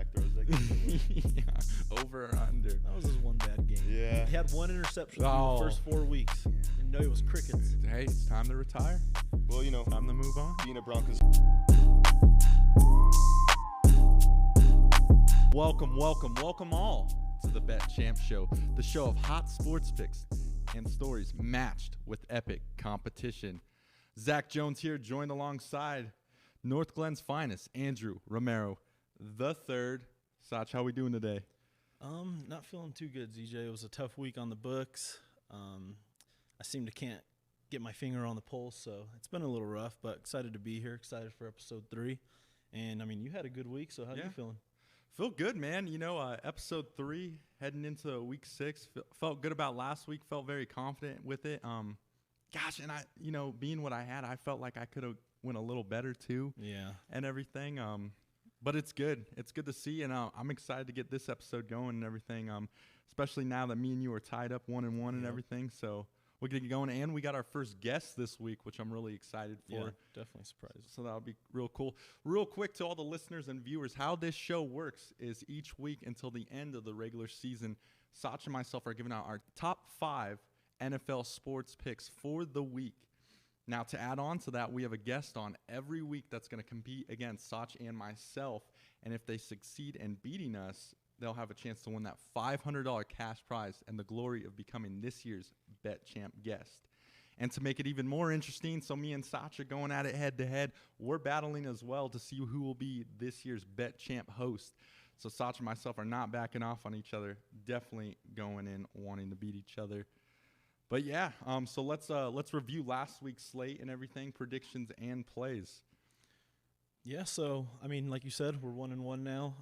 back throws that game. Yeah, over or under. That was his one bad game. Yeah. He had one interception through Oh. the first 4 weeks. And no, it was crickets. Hey, it's time to retire. Well, you know, Time to move on. being a Broncos. Welcome all to the Bet Champ Show, the show of hot sports picks and stories matched with epic competition. Zach Jones here, joined alongside North Glenn's finest, Andrew Romero the third. Sach, how we doing today? Not feeling too good, ZJ. It was a tough week on the books. I can't get my finger on the pulse, so it's been a little rough, but excited to be here, excited for episode 3. And, I mean, you had a good week, so how are you feeling? Feel good, man. You know, episode 3, heading into week 6, felt good about last week, felt very confident with it. Gosh, and being what I had, I felt like I could have went a little better too. Yeah. And everything. But it's good. It's good to see, and I'm excited to get this episode going and everything. Especially now that me and you are tied up 1-1 and everything. So we're gonna get going, and we got our first guest this week, which I'm really excited for. Yeah, definitely surprised. So that'll be real cool. Real quick to all the listeners and viewers, how this show works is each week until the end of the regular season, Sach and myself are giving out our top 5 NFL sports picks for the week. Now, to add on to that, we have a guest on every week that's going to compete against Sach and myself. And if they succeed in beating us, they'll have a chance to win that $500 cash prize and the glory of becoming this year's Bet Champ guest. And to make it even more interesting, so me and Sach are going at it head-to-head. We're battling as well to see who will be this year's Bet Champ host. So Sach and myself are not backing off on each other. Definitely going in wanting to beat each other. But yeah, so let's review last week's slate and everything, predictions and plays. Yeah, so, I mean, like you said, we're 1-1 now.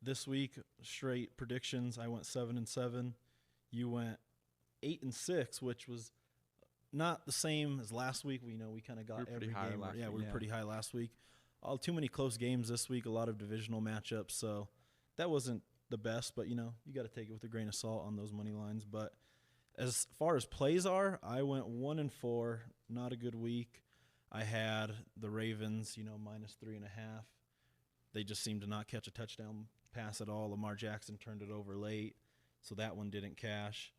This week, straight predictions, I went 7-7. You went 8-6, which was not the same as last week. We kind of got every game. We were pretty high last week. Too many close games this week, a lot of divisional matchups, so that wasn't the best, but, you got to take it with a grain of salt on those money lines. But as far as plays are, I went 1-4, not a good week. I had the Ravens, -3.5. They just seemed to not catch a touchdown pass at all. Lamar Jackson turned it over late, so that one didn't cash.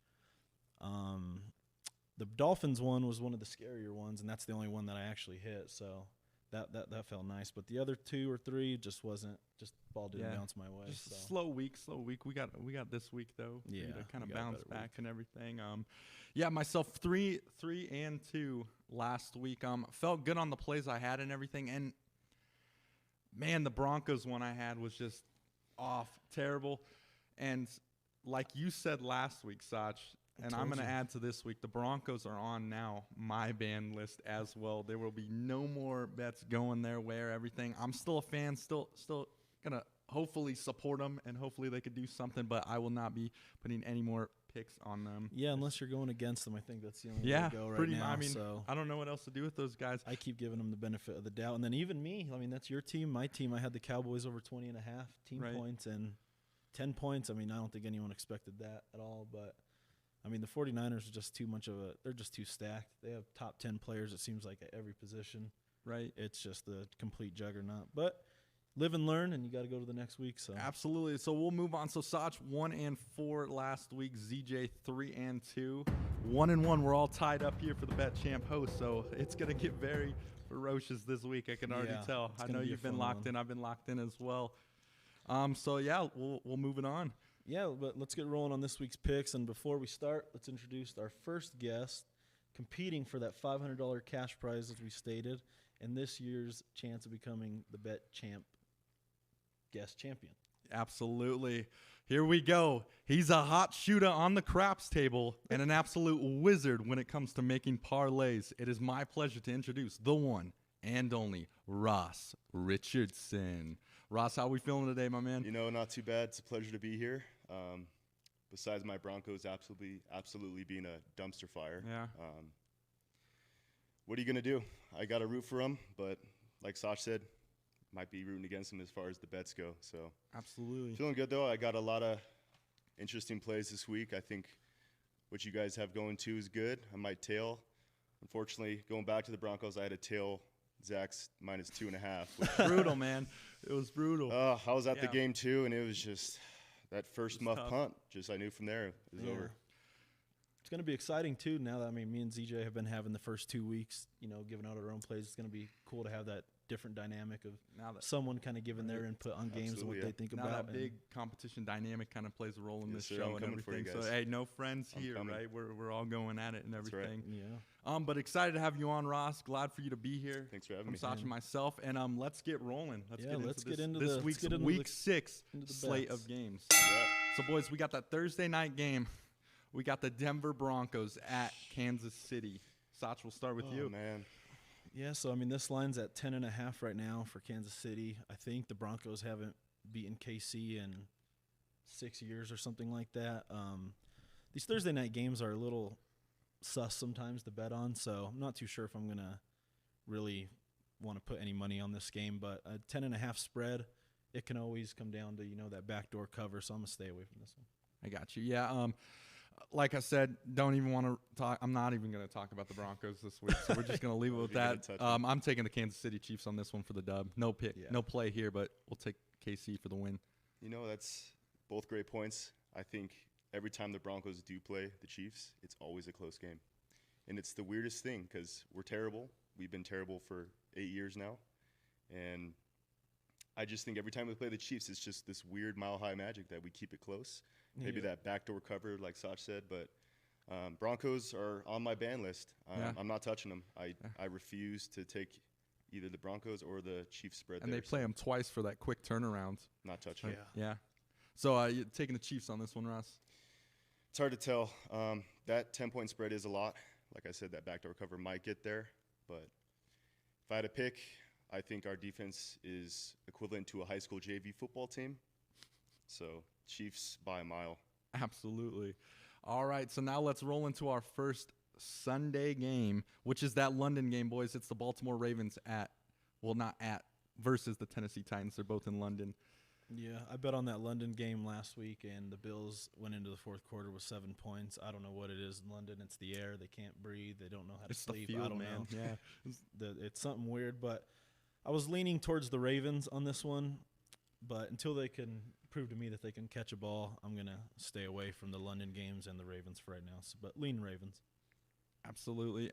The Dolphins one was one of the scarier ones, and that's the only one that I actually hit, so that felt nice. But the other 2 or 3 just ball didn't bounce my way. Just so. slow week. We got this week though. Yeah, to kind of we got a bounce better back week. and everything. Myself 3-2 last week. Felt good on the plays I had and everything. And man, the Broncos one I had was just off, terrible. And like you said last week, Sach, and I'm going to add to this week, the Broncos are on now my ban list as well. There will be no more bets going their way or everything. I'm still a fan, still going to hopefully support them, and hopefully they could do something, but I will not be putting any more picks on them. Yeah, unless you're going against them, I think that's the only way to go right now. I mean, so I don't know what else to do with those guys. I keep giving them the benefit of the doubt. And then even me, I mean, that's your team. My team, I had the Cowboys over 20.5 team points and 10 points. I mean, I don't think anyone expected that at all. But, I mean, the 49ers are just too much of they're just too stacked. They have top 10 players, it seems like, at every position. Right. It's just a complete juggernaut. But live and learn, and you got to go to the next week. So Absolutely. So we'll move on. So Sach 1-4 last week. ZJ 3-2. 1-1. We're all tied up here for the Bet Champ host. So it's gonna get very ferocious this week. I can already tell. I know you've been locked in. I've been locked in as well. So yeah, we'll move it on. Yeah, but let's get rolling on this week's picks. And before we start, let's introduce our first guest competing for that $500 cash prize, as we stated, and this year's chance of becoming the Bet Champ guest champion. Absolutely. Here we go. He's a hot shooter on the craps table and an absolute wizard when it comes to making parlays. It is my pleasure to introduce the one and only Ross Richardson. Ross, how are we feeling today, my man? Not too bad. It's a pleasure to be here. Besides my Broncos absolutely being a dumpster fire. Yeah. What are you going to do? I got to root for them, but like Sach said, might be rooting against them as far as the bets go. So Absolutely. feeling good, though. I got a lot of interesting plays this week. I think what you guys have going, too, is good. I might tail. Unfortunately, going back to the Broncos, I had to tail Zach's -2.5. Brutal, man. It was brutal. I was at the Yeah. game too, and it was just that first muff tough. punt. Just I knew from there it was Yeah. over. It's going to be exciting too. Now that me and ZJ have been having the first 2 weeks, giving out our own plays. It's going to be cool to have that different dynamic of Now that someone kind of giving their input on games and Absolutely, what they yeah. think now about. that big competition dynamic kind of plays a role in Yes, this sir. I'm show and coming for you everything. So guys. hey, no friends I'm here, coming. right? We're all going at it and That's right. everything. Yeah. But excited to have you on, Ross. Glad for you to be here. Thanks for having I'm me. Sacha myself, and let's get rolling. Let's Yeah, get into let's this, get into this the- let's week's get into week the- 6 into the slate bets. of games. Right. So boys, we got that Thursday night game. We got the Denver Broncos at Kansas City. Sach, we'll start with Oh, you. man. Yeah, so this line's at 10.5 right now for Kansas City. I think the Broncos haven't beaten KC in 6 years or something like that. These Thursday night games are a little sus sometimes to bet on, so I'm not too sure if I'm gonna really want to put any money on this game. But a 10.5 spread, it can always come down to that backdoor cover, so I'm gonna stay away from this one. I got you. Yeah. Like I said, don't even want to talk. I'm not even going to talk about the Broncos this week, so we're just going to leave it with You're gonna that. touch them. I'm taking the Kansas City Chiefs on this one for the dub. No pick, Yeah. no play here, but we'll take KC for the win. That's both great points. I think every time the Broncos do play the Chiefs, it's always a close game. And it's the weirdest thing because we're terrible. We've been terrible for 8 years now. And I just think every time we play the Chiefs, it's just this weird mile-high magic that we keep it close. Maybe Yeah. that backdoor cover, like Sach said, but Broncos are on my ban list. Yeah. I'm not touching them. I refuse to take either the Broncos or the Chiefs spread. And there, they play them twice for that quick turnaround. so not touching. it. Yeah. So you're taking the Chiefs on this one, Ross? It's hard to tell. That 10-point spread is a lot. Like I said, that backdoor cover might get there. But if I had to pick, I think our defense is equivalent to a high school JV football team. So Chiefs by a mile. Absolutely. All right, so now let's roll into our first Sunday game, which is that London game, boys. It's the Baltimore Ravens versus the Tennessee Titans. They're both in London. Yeah, I bet on that London game last week, and the Bills went into the fourth quarter with 7 points. I don't know what it is in London. It's the air. They can't breathe. They don't know how to It's the sleep. field, I don't man. know. Yeah. It's something weird, but I was leaning towards the Ravens on this one. But until they can prove to me that they can catch a ball, I'm going to stay away from the London games and the Ravens for right now. So, but lean Ravens. Absolutely.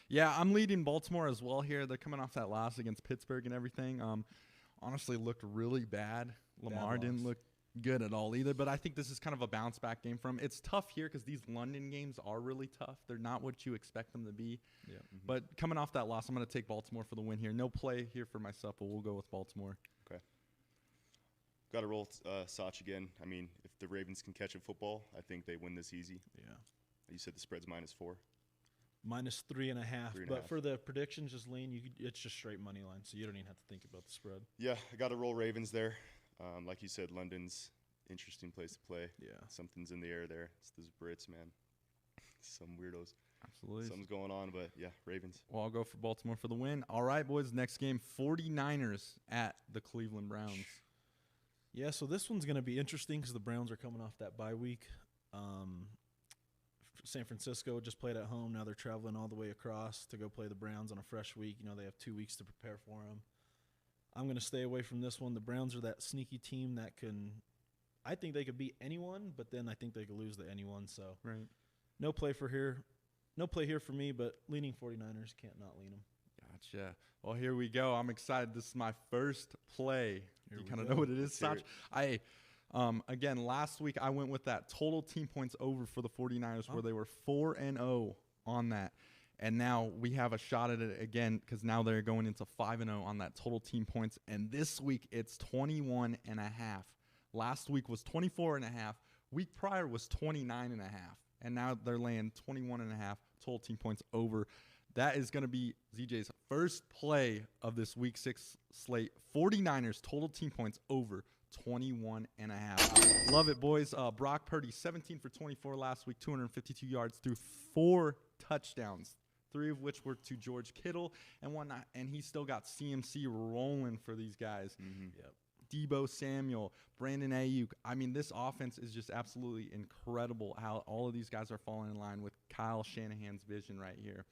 Yeah, I'm leading Baltimore as well here. They're coming off that loss against Pittsburgh and everything. Honestly, looked really bad. Lamar didn't loss. look good at all either, but I think this is kind of a bounce back game from. It's tough here because these London games are really tough. They're not what you expect them to be. Yeah. But coming off that loss, I'm going to take Baltimore for the win here. No play here for myself, but we'll go with Baltimore. Got to roll Sach again. I mean, if the Ravens can catch a football, I think they win this easy. Yeah. You said the spread's -4. -3.5. 3.5. But for the predictions, just lean. It's just straight money line, so you don't even have to think about the spread. Yeah, I got to roll Ravens there. Like you said, London's interesting place to play. Yeah. Something's in the air there. It's those Brits, man. Some weirdos. Absolutely. Something's going on, but yeah, Ravens. Well, I'll go for Baltimore for the win. All right, boys, next game, 49ers at the Cleveland Browns. Yeah, so this one's going to be interesting because the Browns are coming off that bye week. San Francisco just played at home. Now they're traveling all the way across to go play the Browns on a fresh week. They have 2 weeks to prepare for them. I'm going to stay away from this one. The Browns are that sneaky team that I think they could beat anyone, but then I think they could lose to anyone. So Right. no play here for me, but leaning 49ers, can't not lean them. Gotcha. Well, here we go. I'm excited. This is my first play. Here You we kind of go. know what it is, Let's hear Sach? Again, last week I went with that total team points over for the 49ers where they were 4-0 on that. And now we have a shot at it again because now they're going into 5-0 on that total team points. And this week it's 21.5. Last week was 24.5. Week prior was 29.5. And now they're laying 21.5 total team points over. That is going to be ZJ's first play of this Week 6 slate. 49ers total team points over 21.5. Love it, boys. Brock Purdy, 17 for 24 last week, 252 yards through 4 touchdowns, 3 of which were to George Kittle and whatnot. And he still got CMC rolling for these guys. Yep. Debo Samuel, Brandon Ayuk. I mean, this offense is just absolutely incredible how all of these guys are falling in line with Kyle Shanahan's vision right here.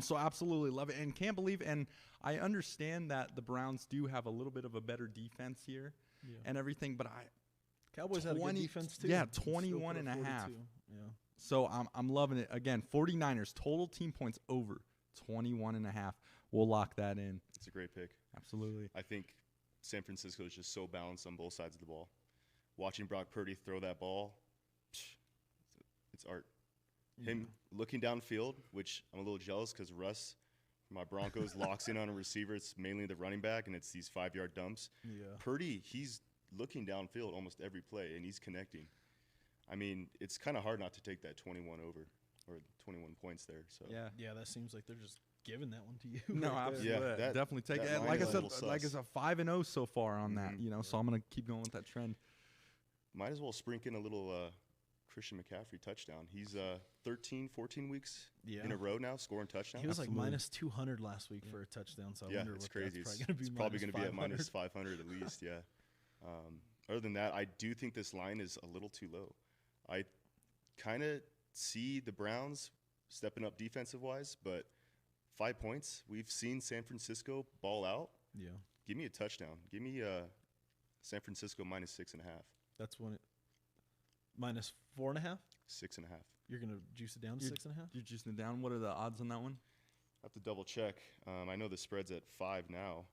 So absolutely love it, and can't believe, and I understand that the Browns do have a little bit of a better defense here and everything, but Cowboys had a good defense too. Yeah, Still 21 put and up a half. 42. Yeah. So I'm loving it. Again, 49ers total team points over 21 and a half. We'll lock that in. It's a great pick. Absolutely. I think San Francisco is just so balanced on both sides of the ball. Watching Brock Purdy throw that ball, it's art. Him looking downfield, which I'm a little jealous because Russ, my Broncos, locks in on a receiver. It's mainly the running back, and it's these 5-yard dumps. Yeah. Purdy, he's looking downfield almost every play, and he's connecting. I mean, it's kind of hard not to take that 21 over or 21 points there. So Yeah, that seems like they're just giving that one to you. No, right there. absolutely. Yeah, that- definitely take that it. line Like I is a said, little like sus. it's a 5-0 so far on that. Mhm. You know, so I'm gonna keep going with that trend. might as well sprinkle in a little Christian McCaffrey touchdown. He's 13, 14 weeks Yeah. in a row now scoring touchdowns. He was like Absolutely. minus 200 last week for a touchdown, so I yeah, wonder it's what crazy. that's It's probably probably going to be. at minus 500. 500 at least, yeah. Other than that, I do think this line is a little too low. I kind of see the Browns stepping up defensive-wise, but 5 points. We've seen San Francisco ball out. Yeah, Give me a touchdown. Give me San Francisco minus 6.5. that's when it minus 4.5. 6.5. You're going to juice it down to You're- 6.5. You juicing it down. What are the odds on that one? I have to double check. I know the spread's at 5 now.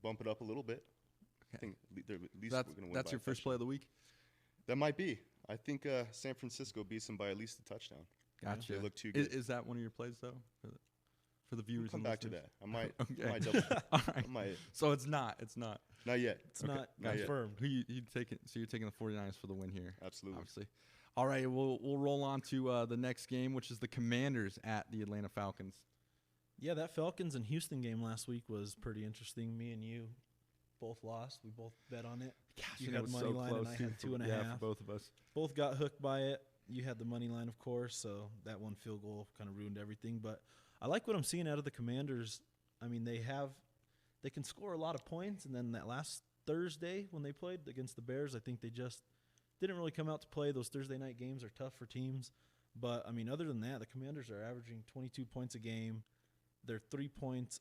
Bump it up a little bit. I Okay. think at least That's we're going to win. that's by your a first play touchdown. of the week. That might be. I think San Francisco beats them by at least a touchdown. Gotcha. They look too Is, good. is that one of your plays though for the viewers? We'll come and back to listeners? that. I might. Okay. I might double. All right. I might. So it's not. It's not. Not yet. It's Okay, not not yet. confirmed. Who you taking? So you're taking the 49ers for the win here. Absolutely. Obviously. All right, we'll roll on to the next game, which is the Commanders at the Atlanta Falcons. Yeah, that Falcons and Houston game last week was pretty interesting. Me and you both lost. We both bet on it. Gosh, You and had it was money so line close and I too had for- 2.5. Yeah, for both of us. Both got hooked by it. You had the money line, of course, so that one field goal kind of ruined everything. But I like what I'm seeing out of the Commanders. I mean, they can score a lot of points, and then that last Thursday when they played against the Bears, I think they just didn't really come out to play. Those Thursday night games are tough for teams. But, I mean, other than that, the Commanders are averaging 22 points a game. They're 3 points.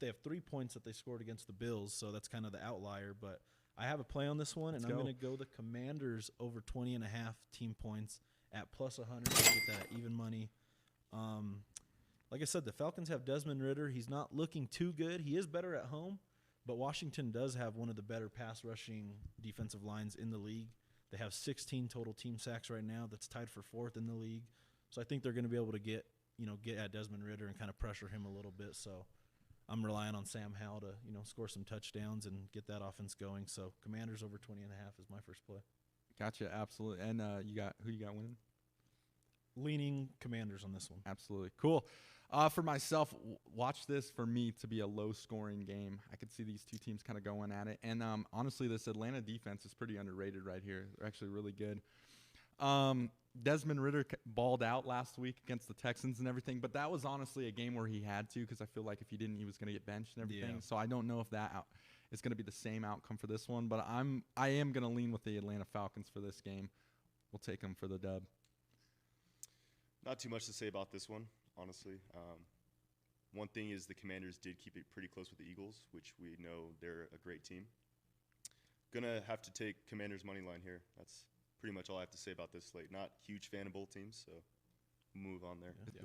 They have 3 points that they scored against the Bills, so that's kind of the outlier. But I have a play on this one, and Let's I'm go. going to go the Commanders over 20.5 team points at plus 100 to get that even money. Like I said, the Falcons have Desmond Ridder. He's not looking too good. He is better at home, but Washington does have one of the better pass rushing defensive lines in the league. They have 16 total team sacks right now. That's tied for 4th in the league. So I think they're going to be able to get at Desmond Ridder and kind of pressure him a little bit. So I'm relying on Sam Howell to, score some touchdowns and get that offense going. So Commanders over 20.5 is my first play. Gotcha, absolutely. And who you got winning? Leaning Commanders on this one. Absolutely. Cool. For myself, watch this for me to be a low-scoring game. I could see these two teams kind of going at it. And honestly, this Atlanta defense is pretty underrated right here. They're actually really good. Desmond Ridder balled out last week against the Texans and everything, but that was honestly a game where he had to, because I feel like if he didn't, he was going to get benched and everything. Yeah. So I don't know if is going to be the same outcome for this one, but I am going to lean with the Atlanta Falcons for this game. We'll take them for the dub. Not too much to say about this one, honestly. One thing is the Commanders did keep it pretty close with the Eagles, which we know they're a great team. Gonna have to take Commanders' money line here. That's pretty much all I have to say about this slate. Not huge fan of both teams, so move on there. Yeah.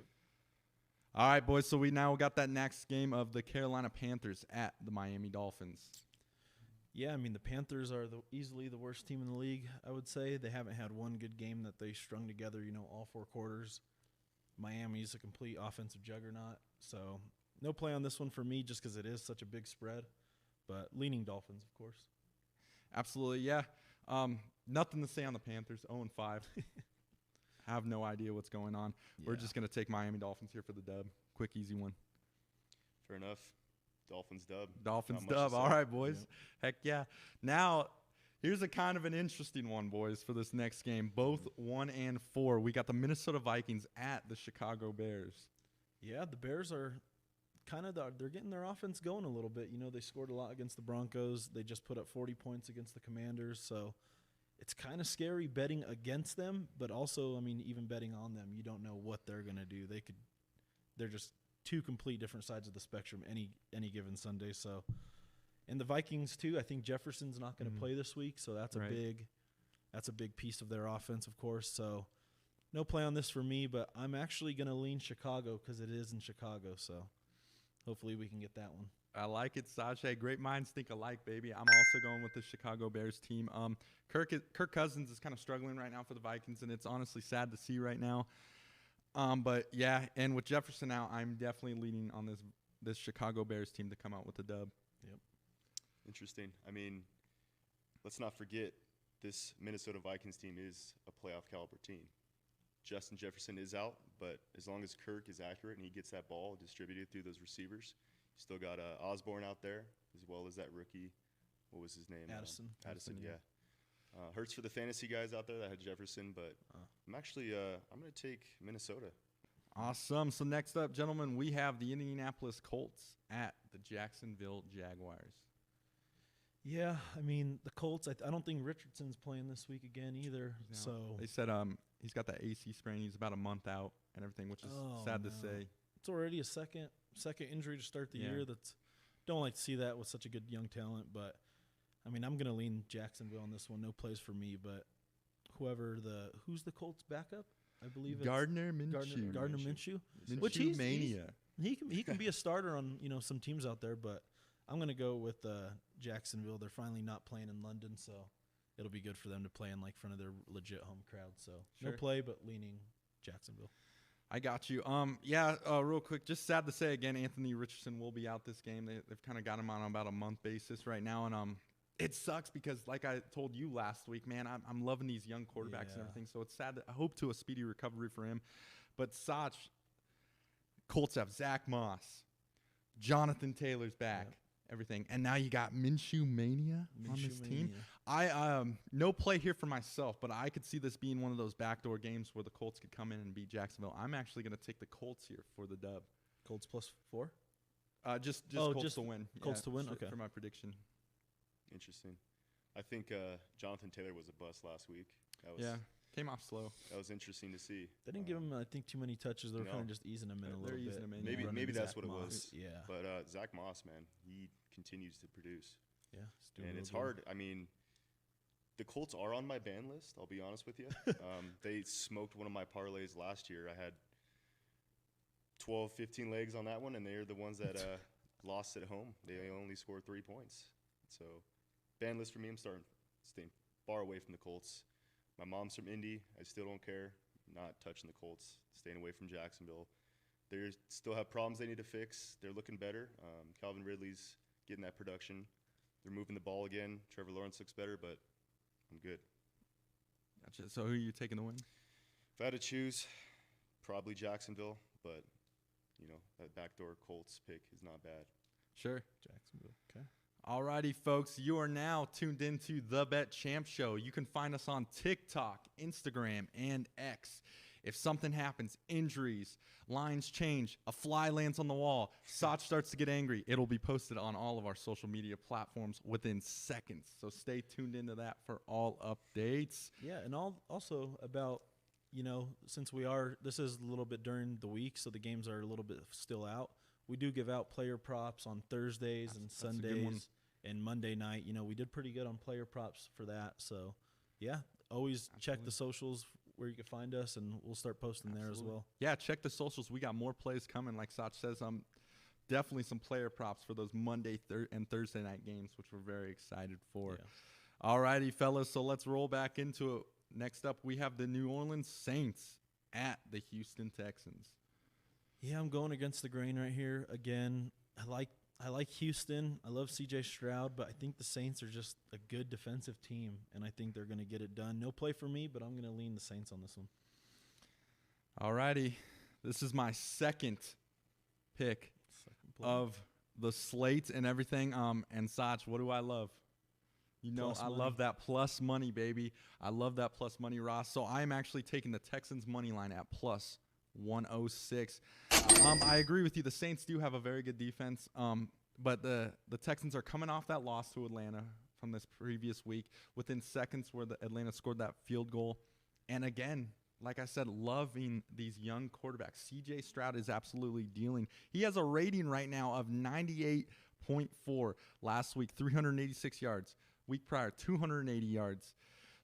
All right, boys. So we now got that next game of the Carolina Panthers at the Miami Dolphins. Yeah, I mean, the Panthers are easily the worst team in the league, I would say. They haven't had one good game that they strung together, all 4 quarters. Miami's a complete offensive juggernaut. So no play on this one for me just because it is such a big spread. But leaning Dolphins, of course. Absolutely, yeah. Nothing to say on the Panthers. 0-5. Have no idea what's going on. We're Yeah. just going to take Miami Dolphins here for the dub. Quick, easy one. Fair enough. Dolphins dub. Dolphins Not much to dub. say. All right, boys. Heck yeah. Now, here's a kind of an interesting one, boys, for this next game. Both 1-4. We got the Minnesota Vikings at the Chicago Bears. Yeah, the Bears are they're getting their offense going a little bit. They scored a lot against the Broncos. They just put up 40 points against the Commanders. So it's kind of scary betting against them, but also, I mean, even betting on them, you don't know what they're going to do. They're just two complete different sides of the spectrum any given Sunday. So, and the Vikings too, I think Jefferson's not going to play this week, so that's a big piece of their offense, of course. So, no play on this for me, but I'm actually going to lean Chicago because it is in Chicago. So, hopefully we can get that one. I like it, Sace. Great minds think alike, baby. I'm also going with the Chicago Bears team. Kirk Cousins is kind of struggling right now for the Vikings, and it's honestly sad to see right now. But yeah, and with Jefferson out, I'm definitely leaning on this Chicago Bears team to come out with the dub. Yep. Interesting. I mean, let's not forget this Minnesota Vikings team is a playoff caliber team. Justin Jefferson is out, but as long as Kirk is accurate and he gets that ball distributed through those receivers, you still got Osborne out there as well as that rookie. What was his name? Addison, yeah. Hurts for the fantasy guys out there that had Jefferson, but I'm actually I'm going to take Minnesota. Awesome. So next up, gentlemen, we have the Indianapolis Colts at the Jacksonville Jaguars. Yeah, I mean, the Colts, I don't think Richardson's playing this week again either. So they said he's got that AC sprain. He's about a month out and everything, which is sad to say. It's already a second injury to start the year. Don't like to see that with such a good young talent, but I mean, I'm going to lean Jacksonville on this one. No plays for me, but who's the Colts backup? I believe it's Gardner Minshew. Gardner Minshew. Which he's mania. He can be a starter on some teams out there, but I'm going to go with Jacksonville. They're finally not playing in London, so it'll be good for them to play in front of their legit home crowd. So no play, but leaning Jacksonville. I got you. Real quick, just sad to say again, Anthony Richardson will be out this game. They've kind of got him on about a month basis right now, and it sucks because, like I told you last week, man, I'm loving these young quarterbacks and everything. So it's sad. I hope to a speedy recovery for him. But Sac, Colts have Zach Moss, Jonathan Taylor's back, everything, and now you got Minshew mania on this team. I no play here for myself, but I could see this being one of those backdoor games where the Colts could come in and beat Jacksonville. I'm actually going to take the Colts here for the dub. Colts +4. Just Colts to win. Colts to win. Okay. For my prediction. Interesting. I think Jonathan Taylor was a bust last week. Came off slow. That was interesting to see. They didn't give him, I think, too many touches. They were kind of just easing him in a little bit. Easing him in, maybe that's what it was. Yeah. But Zach Moss, man, he continues to produce. Yeah. And it's hard. I mean, the Colts are on my ban list, I'll be honest with you. They smoked one of my parlays last year. I had 12, 15 legs on that one, and they're the ones that lost at home. They only scored 3 points. So ban list for me, I'm staying far away from the Colts. My mom's from Indy. I still don't care. Not touching the Colts. Staying away from Jacksonville. They still have problems they need to fix. They're looking better. Calvin Ridley's getting that production. They're moving the ball again. Trevor Lawrence looks better, but I'm good. Gotcha. So who are you taking to win? If I had to choose, probably Jacksonville, but, that backdoor Colts pick is not bad. Sure. Jacksonville. Okay. Alrighty, folks, you are now tuned into The Bet Champ Show. You can find us on TikTok, Instagram, and X. If something happens, injuries, lines change, a fly lands on the wall, Sac starts to get angry, it'll be posted on all of our social media platforms within seconds. So stay tuned into that for all updates. Yeah, and also about, since this is a little bit during the week, so the games are a little bit still out. We do give out player props on Thursdays and Sundays and Monday night. We did pretty good on player props for that. So, yeah, always check the socials where you can find us, and we'll start posting there as well. Yeah, check the socials. We got more plays coming. Like Sac says, definitely some player props for those Monday and Thursday night games, which we're very excited for. Yeah. All righty, fellas, so let's roll back into it. Next up, we have the New Orleans Saints at the Houston Texans. Yeah, I'm going against the grain right here. Again, I like Houston. I love CJ Stroud, but I think the Saints are just a good defensive team, and I think they're going to get it done. No play for me, but I'm going to lean the Saints on this one. All righty. This is my second pick of the slate and everything. And Sac, what do I love? I love that plus money, baby. I love that plus money, Ross. So I'm actually taking the Texans money line at plus 106. I agree with you. The Saints do have a very good defense, but the Texans are coming off that loss to Atlanta from this previous week. Within seconds where the Atlanta scored that field goal. And again, like I said, loving these young quarterbacks. CJ Stroud is absolutely dealing. He has a rating right now of 98.4. Last week, 386 yards. Week prior, 280 yards.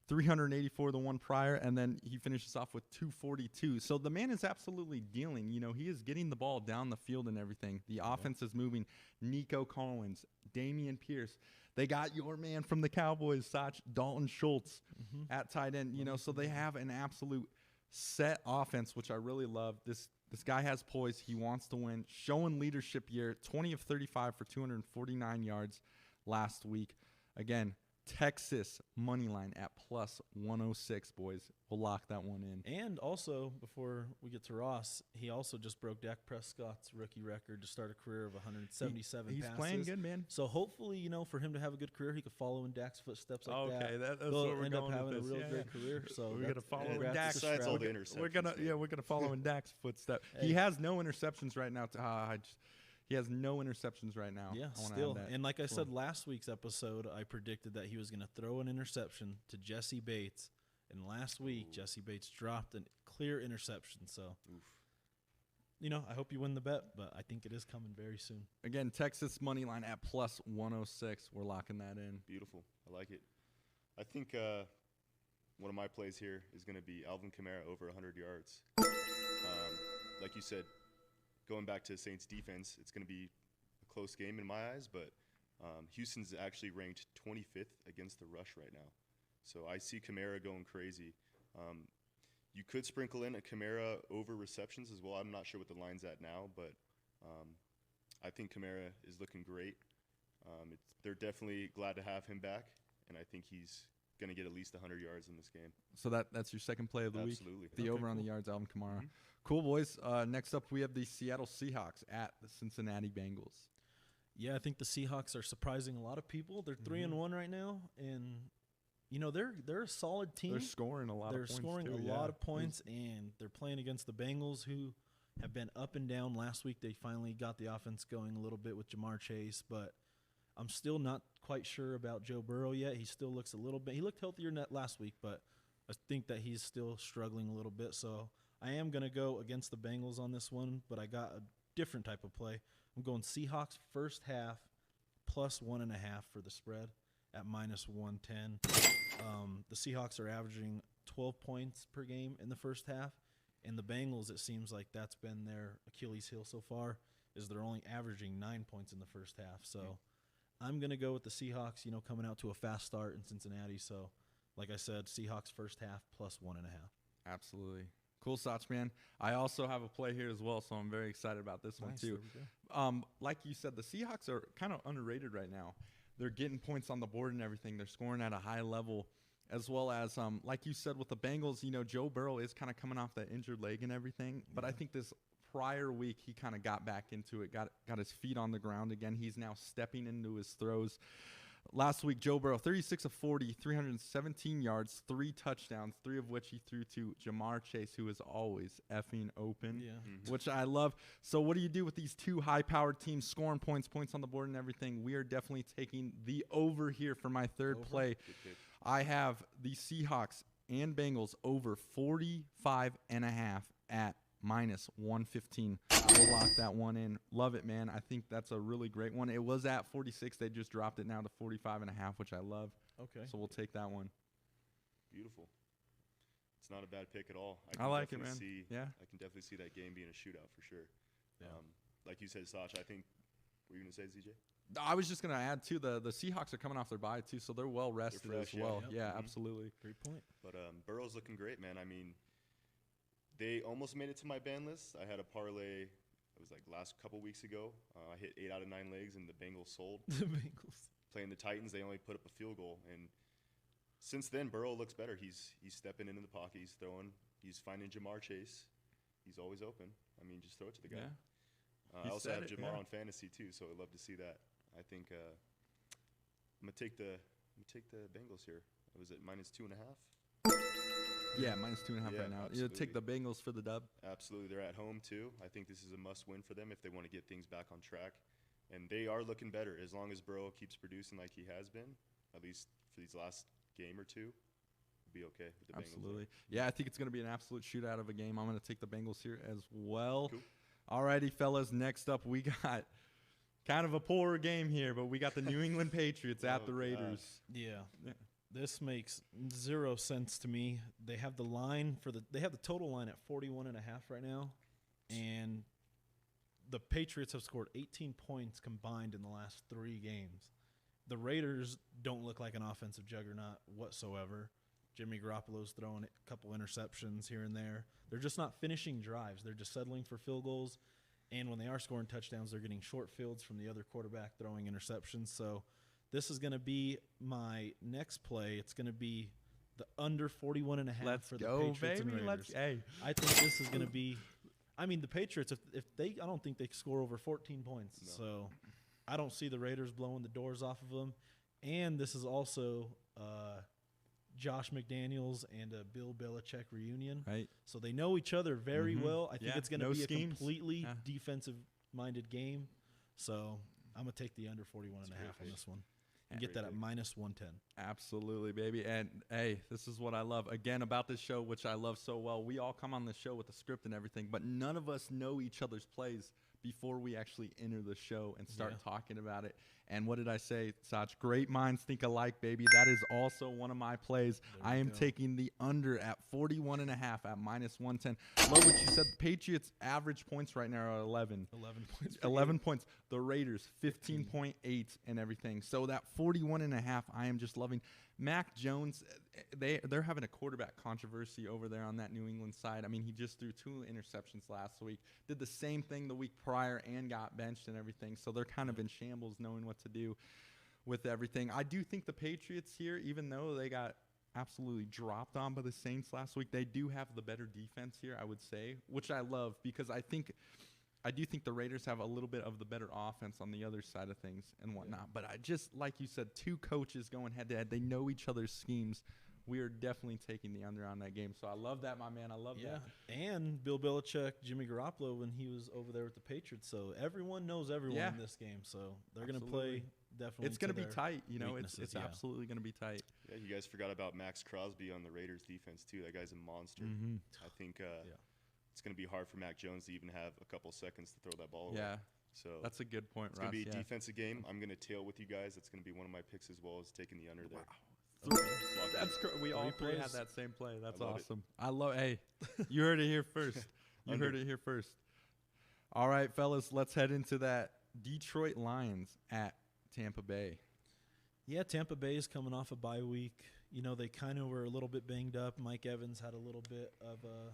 384 the one prior, and then he finishes off with 242. So the man is absolutely dealing. You know, he is getting the ball down the field and everything. The offense is moving. Nico Collins, Damian Pierce. They got your man from the Cowboys, Sace, Dalton Schultz at tight end. You know, so they have an absolute set offense, which I really love. This guy has poise. He wants to win. Showing leadership year, 20 of 35 for 249 yards last week. Again, Texas money line at plus 106, boys. We'll lock that one in. And also, before we get to Ross, he also just broke Dak Prescott's rookie record to start a career of 177 He's passes. playing good, man. So hopefully, you know, for him to have a good career, he could follow in Dak's footsteps like that. Okay, that's He'll what we're end up going having with a this. real Yeah, great yeah. career. So We're gonna follow in congrats Dak's to Besides all Stroud. the interceptions. We're gonna follow in Dak's footsteps. Hey. He has no interceptions right now. He has no interceptions right now. Yeah, I wanna still. add that. And like I Cool. said last week's episode, I predicted that he was going to throw an interception to Jesse Bates. And last week, Jesse Bates dropped a clear interception. So, you know, I hope you win the bet, but I think it is coming very soon. Again, Texas money line at plus 106. We're locking that in. Beautiful. I like it. I think one of my plays here is going to be Alvin Kamara over 100 yards. Like you said, going back to Saints defense, it's going to be a close game in my eyes, but Houston's actually ranked 25th against the rush right now. So I see Kamara going crazy. You could sprinkle in a Kamara over receptions as well. I'm not sure what the line's at now, but I think Kamara is looking great. They're definitely glad to have him back, and I think he's going to get at least 100 yards in this game. So that's your second play of the week? Absolutely. The Okay, over on the cool. yards, Alvin Kamara. Cool, boys. Next up, we have the Seattle Seahawks at the Cincinnati Bengals. Yeah, I think the Seahawks are surprising a lot of people. They're 3-1 right now, and you know they're a solid team. They're scoring a lot of points. They're scoring too, a yeah. lot of points, and they're playing against the Bengals, who have been up and down. Last week, they finally got the offense going a little bit with Jamar Chase, but I'm still not quite sure about Joe Burrow yet. He still looks a little bit. He looked healthier last week, but I think that he's still struggling a little bit. So I am going to go against the Bengals on this one, but I got a different type of play. I'm going Seahawks first half plus 1.5 for the spread at minus 110. The Seahawks are averaging 12 points per game in the first half, and the Bengals, it seems like that's been their Achilles heel so far, is they're only averaging 9 points in the first half. So I'm going to go with the Seahawks, you know, coming out to a fast start in Cincinnati. So, like I said, Seahawks first half plus 1.5. Absolutely. Cool, Sace, man. I also have a play here as well, so I'm very excited about this one, too. Like you said, the Seahawks are kind of underrated right now. They're getting points on the board and everything. They're scoring at a high level, as well as, like you said, with the Bengals, you know, Joe Burrow is kind of coming off that injured leg and everything. But I think this prior week, he kind of got back into it, got his feet on the ground again. He's now stepping into his throws. Last week, Joe Burrow, 36 of 40, 317 yards, 3 touchdowns, 3 of which he threw to Jamar Chase, who is always effing open, which I love. So what do you do with these two high-powered teams scoring points on the board and everything? We are definitely taking the over here for my third play. I have the Seahawks and Bengals over 45.5 at minus 115. We'll lock that one in. Love it, man. I think that's a really great one. It was at 46. They just dropped it now to 45.5, which I love. Okay. So we'll take that one. Beautiful. It's not a bad pick at all. I like it, man. I can definitely see that game being a shootout for sure. Yeah. Like you said, Sace, I think, what were you going to say, ZJ? I was just going to add, too, the Seahawks are coming off their bye, too, so they're well rested fresh, as well. yeah. Yeah, absolutely. Great point. But Burrow's looking great, man. I mean, they almost made it to my ban list. I had a parlay, it was like last couple weeks ago. I hit 8 out of 9 legs, and the Bengals sold. The Bengals. Playing the Titans, they only put up a field goal. And since then, Burrow looks better. He's stepping into the pocket. He's throwing. He's finding Jamar Chase. He's always open. I mean, just throw it to the guy. Yeah. I He also said have it, Jamar yeah. on fantasy too, so I'd love to see that. I think I'm gonna take the Bengals here. Was it minus 2.5? Yeah, minus 2.5 Yeah, right now. You absolutely. take the Bengals for the dub. Absolutely, they're at home too. I think this is a must-win for them if they want to get things back on track. And they are looking better as long as Burrow keeps producing like he has been. at least for these last game or two, we'll be okay with the Bengals. Absolutely. Yeah, I think it's going to be an absolute shootout of a game. I'm going to take the Bengals here as well. Cool. Alrighty, fellas. Next up, we got kind of a poorer game here, but we got the New England Patriots at the Raiders. Yeah. This makes zero sense to me. They have the total line at 41.5 right now, and the Patriots have scored 18 points combined in the last 3 games. The Raiders don't look like an offensive juggernaut whatsoever. Jimmy Garoppolo's throwing a couple interceptions here and there. They're just not finishing drives. They're just settling for field goals, and when they are scoring touchdowns, they're getting short fields from the other quarterback throwing interceptions. So this is going to be my next play. It's going to be the under 41.5 for the Patriots and Raiders. I think this is going to be – I mean, the Patriots, I don't think they score over 14 points. No. So I don't see the Raiders blowing the doors off of them. And this is also Josh McDaniels and a Bill Belichick reunion. Right. So they know each other very well. I think it's going to be schemes. A completely defensive-minded game. So I'm going to take the under 41.5 on this one. And get that at -110. Absolutely, baby. And, hey, this is what I love. Again, about this show, which I love so well, we all come on this show with a script and everything, but none of us know each other's plays before we actually enter the show and start talking about it. And what did I say, Sach? Great minds think alike, baby. That is also one of my plays. I am taking the under at 41.5 at -110. Love what you said. The Patriots' average points right now are 11. 11 points. 11 points. The Raiders, 15.8 and everything. So that 41.5, I am just loving. Mac Jones, they're having a quarterback controversy over there on that New England side. I mean, he just threw 2 interceptions last week. Did the same thing the week prior and got benched and everything. So they're kind of in shambles knowing what to do with everything. I do think the Patriots here, even though they got absolutely dropped on by the Saints last week, they do have the better defense here, I would say, which I love because I do think the Raiders have a little bit of the better offense on the other side of things and whatnot. Yeah. But I just, like you said, 2 coaches going head-to-head. They know each other's schemes. We are definitely taking the under on that game. So I love that, my man. I love that. And Bill Belichick, Jimmy Garoppolo when he was over there with the Patriots. So everyone knows everyone in this game. So they're going to play definitely. It's going to be tight. You know, it's absolutely going to be tight. Yeah, you guys forgot about Max Crosby on the Raiders defense, too. That guy's a monster. I think it's going to be hard for Mac Jones to even have a couple seconds to throw that ball away. So that's a good point, It's going to be a defensive game. I'm going to tail with you guys. That's going to be one of my picks as well as taking the under there. We all 3 had that same play. That's awesome. I love it. Hey, you heard it here first. All right, fellas, let's head into that Detroit Lions at Tampa Bay. Yeah, Tampa Bay is coming off a bye week. You know, they kind of were a little bit banged up. Mike Evans had a little bit of a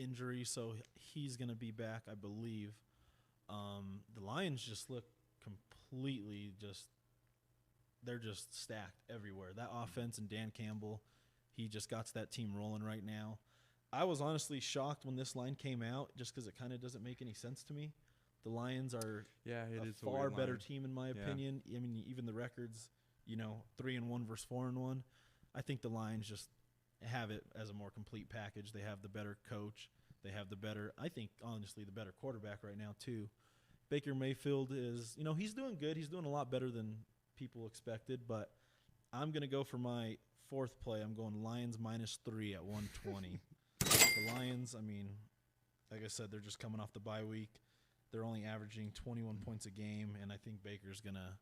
injury, so he's going to be back, I believe. The Lions just look completely they're just stacked everywhere. That offense and Dan Campbell, he just got that team rolling right now. I was honestly shocked when this line came out just because it kind of doesn't make any sense to me. The Lions are a far better team in my opinion. I mean, even the records, 3-1 versus 4-1. I think the Lions just have it as a more complete package. They have the better coach. They have the better quarterback right now too. Baker Mayfield is, he's doing good. He's doing a lot better than people expected, but I'm going to go for my 4th play. I'm going Lions -3 at 120. The Lions, I mean, like I said, they're just coming off the bye week. They're only averaging 21 points a game, and I think Baker's going to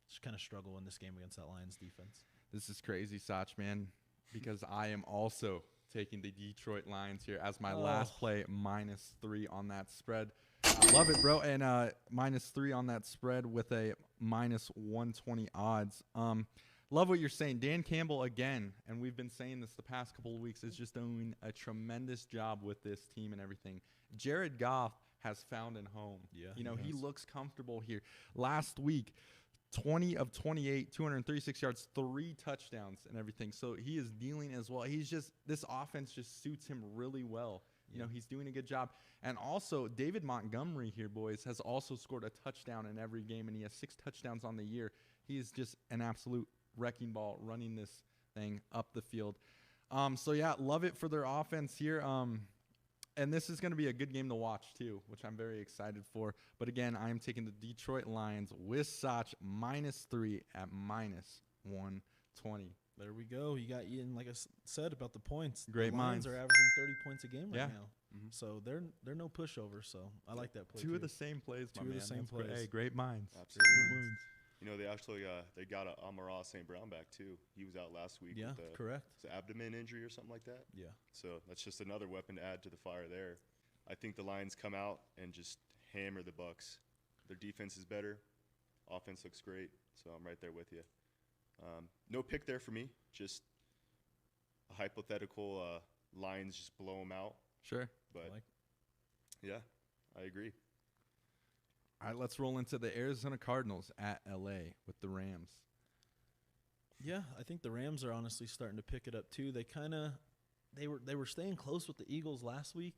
just kind of struggle in this game against that Lions defense. This is crazy, Sach, man, because I am also taking the Detroit Lions here as my last play, -3 on that spread. I love it, bro. And -3 on that spread with a -120 odds. Love what you're saying. Dan Campbell, again, and we've been saying this the past couple of weeks, is just doing a tremendous job with this team and everything. Jared Goff has found a home. Yeah, he looks comfortable here. Last week, 20 of 28, 236 yards, 3 touchdowns and everything. So he is dealing as well. This offense just suits him really well. He's doing a good job. And also, David Montgomery here, boys, has also scored a touchdown in every game, and he has 6 touchdowns on the year. He is just an absolute wrecking ball running this thing up the field. Love it for their offense here. And this is going to be a good game to watch, too, which I'm very excited for. But, again, I am taking the Detroit Lions with Sach -3 at -110. 120. There we go. You got Ian, like I said about the points. Great the Lions minds. are averaging 30 points a game right Yeah. now. So they're no pushover. So I like that play. Two too. of the same plays, my Two of man. the same That's great. plays. Hey, great minds. Absolutely. Great minds. You know, they actually they got Amara St. Brown back too. He was out last week Yeah, with correct. his abdomen injury or something like that. Yeah. So that's just another weapon to add to the fire there. I think the Lions come out and just hammer the Bucks. Their defense is better. Offense looks great. So I'm right there with you. No pick there for me. Just a hypothetical Lions just blow them out. Sure. But Like- yeah, I agree. All right, let's roll into the Arizona Cardinals at LA with the Rams. Yeah, I think the Rams are honestly starting to pick it up too. They were staying close with the Eagles last week.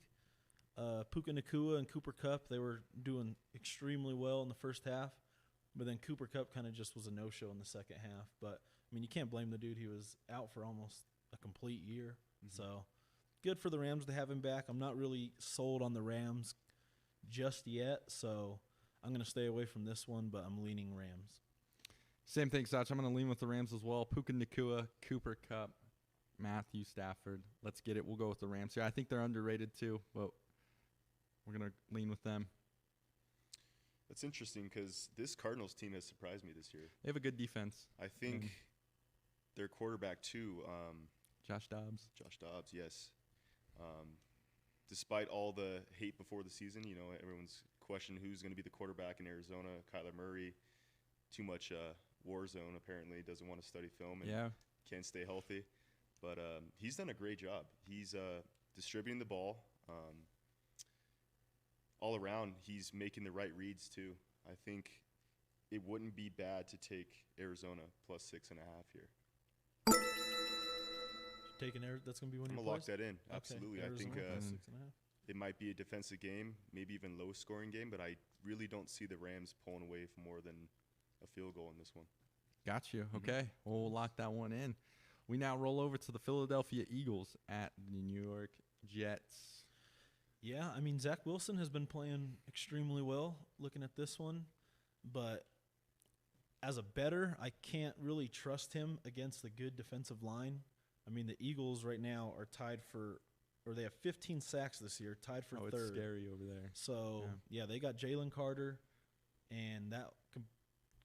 Puka Nacua and Cooper Kupp, they were doing extremely well in the first half, but then Cooper Kupp kind of just was a no-show in the second half. But I mean, you can't blame the dude; he was out for almost a complete year. So good for the Rams to have him back. I'm not really sold on the Rams just yet, so I'm going to stay away from this one, but I'm leaning Rams. Same thing, Sach. I'm going to lean with the Rams as well. Puka Nacua, Cooper Kupp, Matthew Stafford. Let's get it. We'll go with the Rams here. I think they're underrated too, but we're going to lean with them. That's interesting because this Cardinals team has surprised me this year. They have a good defense. I think their quarterback too, Josh Dobbs. Josh Dobbs, yes. Despite all the hate before the season, you know, everyone's questioning who's going to be the quarterback in Arizona. Kyler Murray, too much war zone apparently, doesn't want to study film and can't stay healthy. But he's done a great job. He's distributing the ball. All around, he's making the right reads too. I think it wouldn't be bad to take Arizona plus 6.5 here. Taking that's going to be one I'm of going your to lock plays? that in. Absolutely. I think Arizona plus 6.5. it might be a defensive game, maybe even low-scoring game, but I really don't see the Rams pulling away for more than a field goal in this one. Got you. Okay. Well, we'll lock that one in. We now roll over to the Philadelphia Eagles at the New York Jets. Yeah, I mean, Zach Wilson has been playing extremely well looking at this one, but as a bettor, I can't really trust him against the good defensive line. I mean, the Eagles right now are tied for, or they have 15 sacks this year, tied for third. It's scary over there. So, yeah, they got Jalen Carter, and that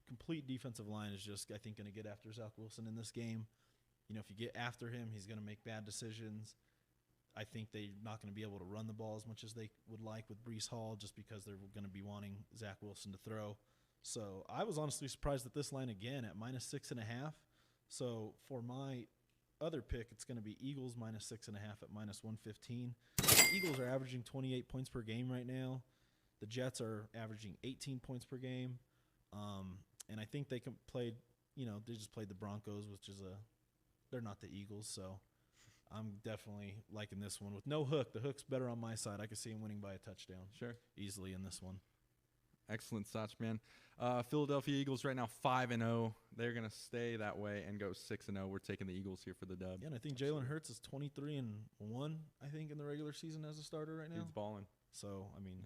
complete defensive line is just, I think, going to get after Zach Wilson in this game. You know, if you get after him, he's going to make bad decisions. I think they're not going to be able to run the ball as much as they would like with Breece Hall just because they're going to be wanting Zach Wilson to throw. So I was honestly surprised at this line again at minus 6.5. So for my other pick, it's going to be Eagles minus 6.5 at minus 115. The Eagles are averaging 28 points per game right now. The Jets are averaging 18 points per game. And I think they can play, you know, they just played the Broncos, which is they're not the Eagles. So I'm definitely liking this one with no hook. The hook's better on my side. I could see him winning by a touchdown. Sure. Easily in this one. Excellent, Sach, man. Philadelphia Eagles right now 5-0. They're going to stay that way and go 6-0. We're taking the Eagles here for the dub. Yeah, and I think Jalen Hurts is 23-1, I think, in the regular season as a starter right now. He's balling. So, I mean,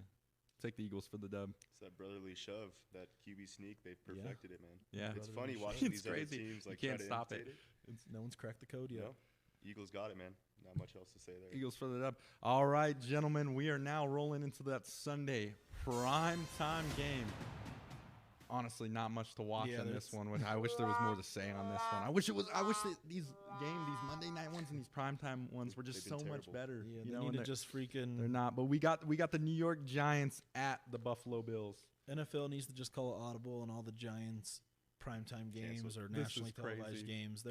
take the Eagles for the dub. It's that brotherly shove, that QB sneak. They've perfected it, man. Yeah. It's Brotherly funny shove. watching It's these other crazy. teams like You can't try to stop imitate it. no one's cracked the code yet. No, Eagles got it, man. Not much else to say there. Eagles for the dub. All right, gentlemen, we are now rolling into that Sunday prime time game. Honestly, not much to watch on this one. I wish there was more to say on this one. I wish that these Monday night ones and these primetime ones were just They've been so much terrible. better. Yeah, you they know, need and to just freaking. they're not. But we got the New York Giants at the Buffalo Bills. NFL needs to just call it audible on all the Giants primetime games Cancel. or This nationally is crazy. televised games.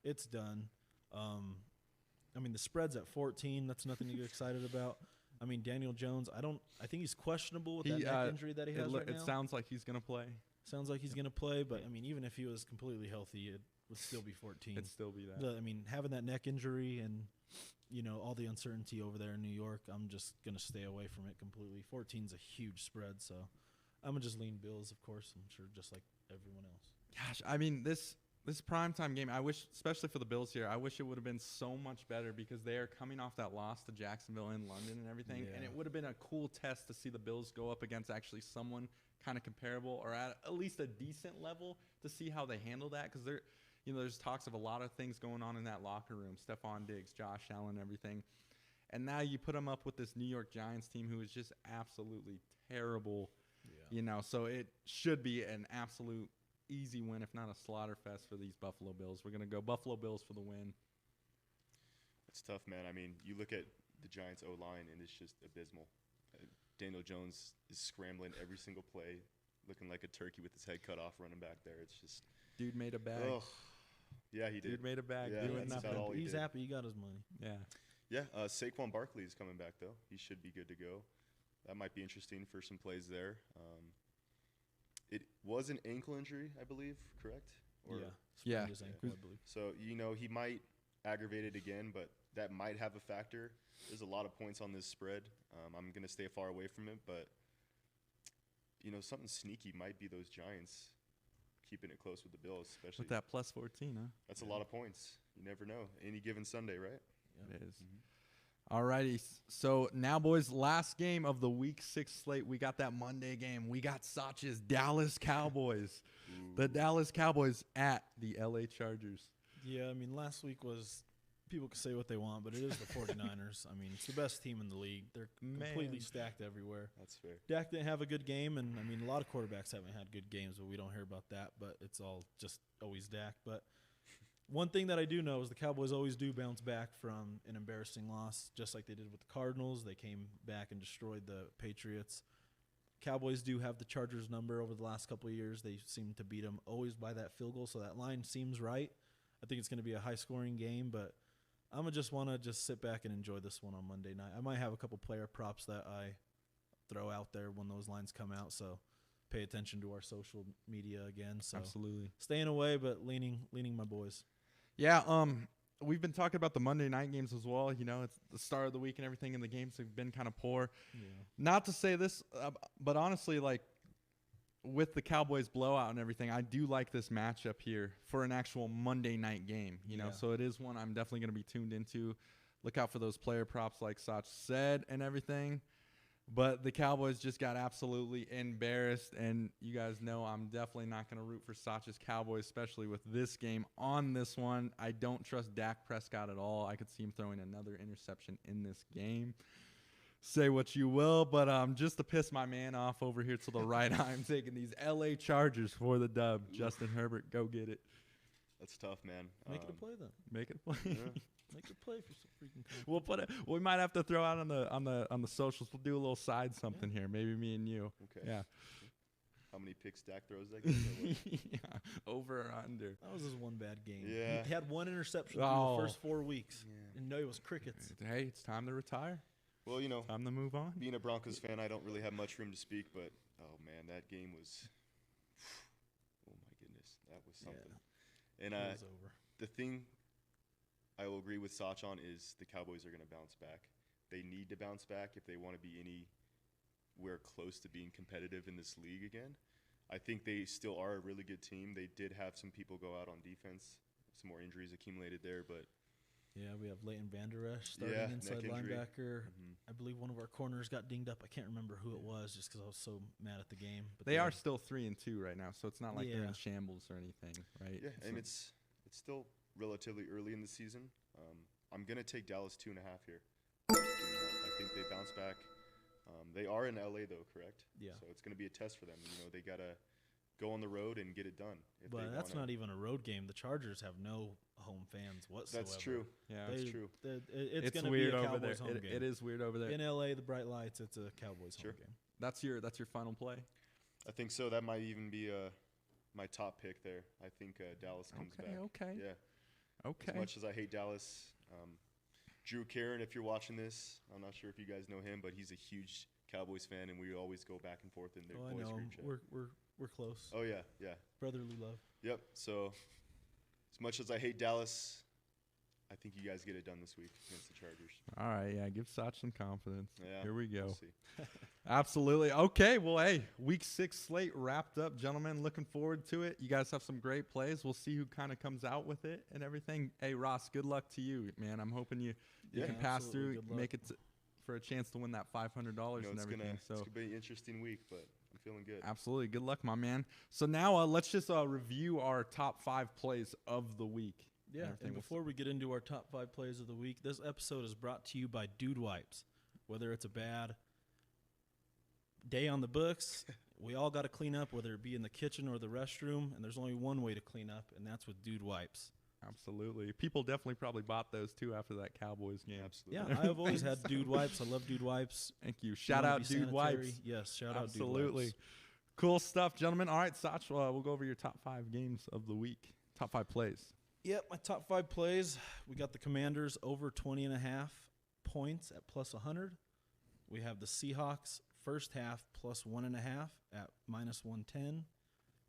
It's done. I mean, the spread's at 14. That's nothing to get excited about. I mean, Daniel Jones, I think he's questionable with that neck injury that he has right now. It sounds like he's going to play. Sounds like he's going to play, but, I mean, even if he was completely healthy, it would still be 14. It'd still be that. I mean, having that neck injury and, you know, all the uncertainty over there in New York, I'm just going to stay away from it completely. 14's a huge spread, so I'm going to just lean Bills, of course, I'm sure, just like everyone else. Gosh, I mean, this primetime game, I wish, especially for the Bills here, I wish it would have been so much better because they are coming off that loss to Jacksonville in London and everything, and it would have been a cool test to see the Bills go up against actually someone kind of comparable or at least a decent level to see how they handle that because they're, there's talks of a lot of things going on in that locker room. Stephon Diggs, Josh Allen, everything. And now you put them up with this New York Giants team who is just absolutely terrible. Yeah. So it should be an absolute easy win, if not a slaughter fest for these Buffalo Bills. We're going to go Buffalo Bills for the win. It's tough, man. I mean, you look at the Giants' O-line, and it's just abysmal. Daniel Jones is scrambling every single play, looking like a turkey with his head cut off running back there. It's just – Dude made a bag. Ugh. Yeah, he did. Dude made a bag. Yeah, doing that's nothing. about all he He's did. happy he got his money. Yeah. Yeah, Saquon Barkley is coming back, though. He should be good to go. That might be interesting for some plays there. It was an ankle injury, I believe, correct? Yeah. Sprained his ankle, I believe. So, he might aggravate it again, but that might have a factor. There's a lot of points on this spread. I'm going to stay far away from it, but, something sneaky might be those Giants keeping it close with the Bills, especially. With that plus 14, huh? That's a lot of points. You never know. Any given Sunday, right? Yeah. It is. All righty. So now, boys, last game of the Week 6 slate. We got that Monday game. We got Sace's Dallas Cowboys. The Dallas Cowboys at the LA Chargers. Yeah, I mean, last week was people can say what they want, but it is the 49ers. I mean, it's the best team in the league. They're completely stacked everywhere. That's fair. Dak didn't have a good game, and, I mean, a lot of quarterbacks haven't had good games, but we don't hear about that. But it's all just always Dak. But one thing that I do know is the Cowboys always do bounce back from an embarrassing loss, just like they did with the Cardinals. They came back and destroyed the Patriots. Cowboys do have the Chargers number over the last couple of years. They seem to beat them always by that field goal, so that line seems right. I think it's going to be a high-scoring game, but I'm going to want to sit back and enjoy this one on Monday night. I might have a couple player props that I throw out there when those lines come out, so pay attention to our social media again. So Absolutely. Staying away, but leaning my boys. Yeah, we've been talking about the Monday night games as well. It's the start of the week and everything, and the games have been kind of poor. Yeah. Not to say this, but honestly, like, with the Cowboys blowout and everything, I do like this matchup here for an actual Monday night game. Yeah. So it is one I'm definitely going to be tuned into. Look out for those player props, like Sace said, and everything. But the Cowboys just got absolutely embarrassed, and you guys know I'm definitely not going to root for Sace's Cowboys, especially with this game on this one. I don't trust Dak Prescott at all. I could see him throwing another interception in this game. Say what you will, but just to piss my man off over here to the right, I'm taking these LA Chargers for the dub. Justin Herbert, go get it. That's tough, man. Make it a play then. Make it a play. Yeah. Make it a play for some freaking confidence. We'll put it. We might have to throw out on the socials. We'll do a little side something here. Maybe me and you. Okay. Yeah. How many picks Dak throws that game? Yeah. Over or under. That was his one bad game. Yeah. He had one interception through the first 4 weeks. Yeah. And no, it was crickets. Hey, it's time to retire. Well, Time to move on. being a Broncos fan, I don't really have much room to speak, but, oh, man, that game was – oh, my goodness. That was something. And It was over. the thing I will agree with Sace on is the Cowboys are going to bounce back. They need to bounce back if they want to be anywhere close to being competitive in this league again. I think they still are a really good team. They did have some people go out on defense. Some more injuries accumulated there, but Yeah, we have Leighton Vander Esch starting Yeah, inside neck injury. linebacker. Mhm. I believe one of our corners got dinged up. I can't remember who it was just because I was so mad at the game. But They are still 3-2 right now, so it's not like they're Yeah. in shambles or anything, right? yeah, and So- it's still relatively early in the season. I'm going to take Dallas 2.5 here. 2.5. I think they bounce back. They are in LA, though, correct? Yeah. So it's going to be a test for them. They got to go on the road and get it done. If But they that's wanna. not even a road game. The Chargers have no home fans whatsoever. That's true. Yeah, That's They- true. It's going to be weird a over there. Cowboys home game. It is weird over there. In LA, the bright lights, it's a Cowboys Sure. home game. That's your final play. I think so. That might even be my top pick there. I think Dallas comes back. Okay. Yeah. Okay. As much as I hate Dallas, Drew Karen, if you're watching this, I'm not sure if you guys know him, but he's a huge Cowboys fan, and we always go back and forth in the Oh, I boys know. group chat. We're close. Oh yeah, yeah, Brotherly love. yep. So, as much as I hate Dallas, I think you guys get it done this week against the Chargers. All right, yeah, give Sach some confidence. Yeah, Here we go. we'll see. Absolutely. Okay, well, hey, week 6 slate wrapped up, gentlemen. Looking forward to it. You guys have some great plays. We'll see who kind of comes out with it and everything. Hey, Ross, good luck to you, man. I'm hoping you Yeah, can pass absolutely. through, Good luck. make it for a chance to win that $500 and It's everything. gonna be an interesting week, but I'm I'm feeling good. Absolutely. Good luck, my man. So now let's just review our top 5 plays of the week. Yeah, and before we get into our top 5 plays of the week, this episode is brought to you by Dude Wipes. Whether it's a bad day on the books, we all got to clean up, whether it be in the kitchen or the restroom, and there's only one way to clean up, and that's with Dude Wipes. Absolutely. People definitely probably bought those, too, after that Cowboys game. Absolutely. Yeah, I've always had Dude Wipes. I love Dude Wipes. Thank you. Shout out Dude Wipes. Yes, shout out Dude Wipes. Absolutely. Cool stuff, gentlemen. All right, Sach, we'll go over your top 5 games of the week. Top 5 plays. Yep, my top 5 plays. We got the Commanders over 20.5 points at plus 100. We have the Seahawks first half plus 1.5 at minus 110.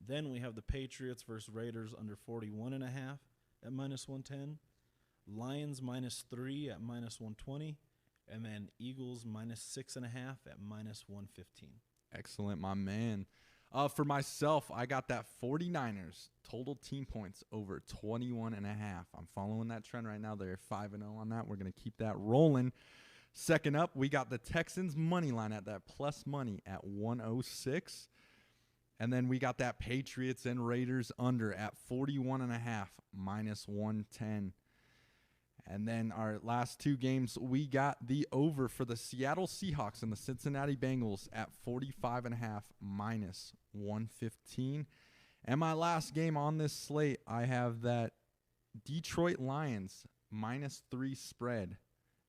Then we have the Patriots versus Raiders under 41.5 at minus 110. Lions minus 3 at minus 120. And then Eagles minus 6.5 at minus 115. Excellent, my man. For myself, I got that 49ers total team points over 21.5. I'm following that trend right now. They're 5-0 on that. We're going to keep that rolling. Second up, we got the Texans money line at that plus money at 106. And then we got that Patriots and Raiders under at 41.5 minus 110. And then our last 2 games, we got the over for the Seattle Seahawks and the Cincinnati Bengals at 45.5 minus 115. And my last game on this slate, I have that Detroit Lions minus 3 spread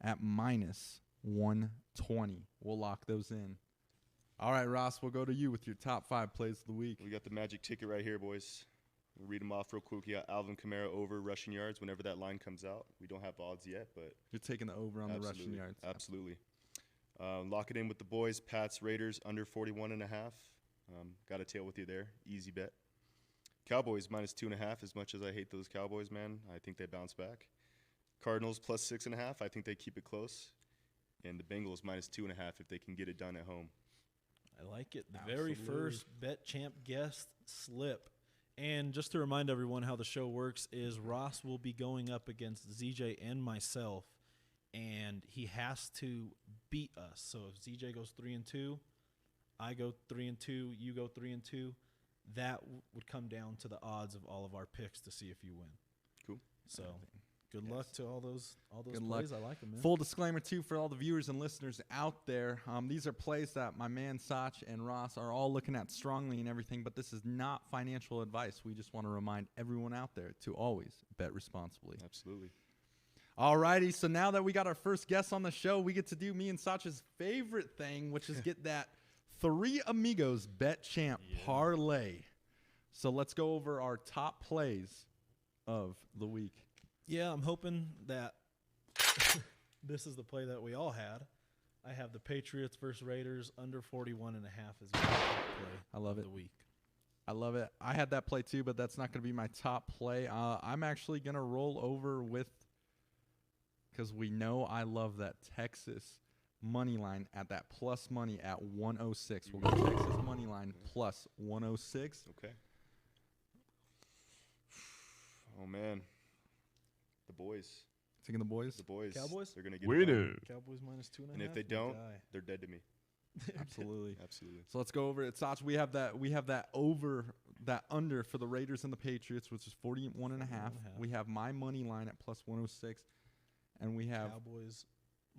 at minus 120. We'll lock those in. All right, Ross, we'll go to you with your top 5 plays of the week. We got the magic ticket right here, boys. We'll read them off real quick. We got Alvin Kamara over rushing yards whenever that line comes out. We don't have odds yet, but You're taking the over on the rushing yards. Absolutely. Lock it in with the boys. Pats, Raiders under 41.5. Got a tail with you there. Easy bet. Cowboys minus 2.5. As much as I hate those Cowboys, man, I think they bounce back. Cardinals plus 6.5. I think they keep it close. And the Bengals minus 2.5 if they can get it done at home. I like it. The Absolutely. very first Bet Champ guest slip. And just to remind everyone how the show works is Ross will be going up against ZJ and myself, and he has to beat us. So if ZJ goes 3-2, I go 3-2, you go 3-2, that would come down to the odds of all of our picks to see if you win. Cool. So good luck to all those Good plays. luck. I like them, man. Full disclaimer, too, for all the viewers and listeners out there. These are plays that my man Sach and Ross are all looking at strongly and everything, but this is not financial advice. We just want to remind everyone out there to always bet responsibly. Absolutely. All righty, so now that we got our first guest on the show, we get to do me and Sach's favorite thing, which is get that 3 Amigos Bet Champ parlay. So let's go over our top plays of the week. Yeah, I'm hoping that this is the play that we all had. I have the Patriots versus Raiders under 41.5 as my top play. I love of it. the week. I love it. I had that play too, but that's not going to be my top play. I'm actually going to roll over with, because we know I love that Texas money line at that plus money at 106. We'll go Texas money line plus 106. Okay. Oh, man. The boys. Taking the boys? The boys. Cowboys? They're going to get it done. Cowboys minus 2.5. And if they don't, they're dead to me. Absolutely. Absolutely. So let's go over it. Sach, we have that over, that under for the Raiders and the Patriots, which is 41.5. We have my money line at plus 106. And we have Cowboys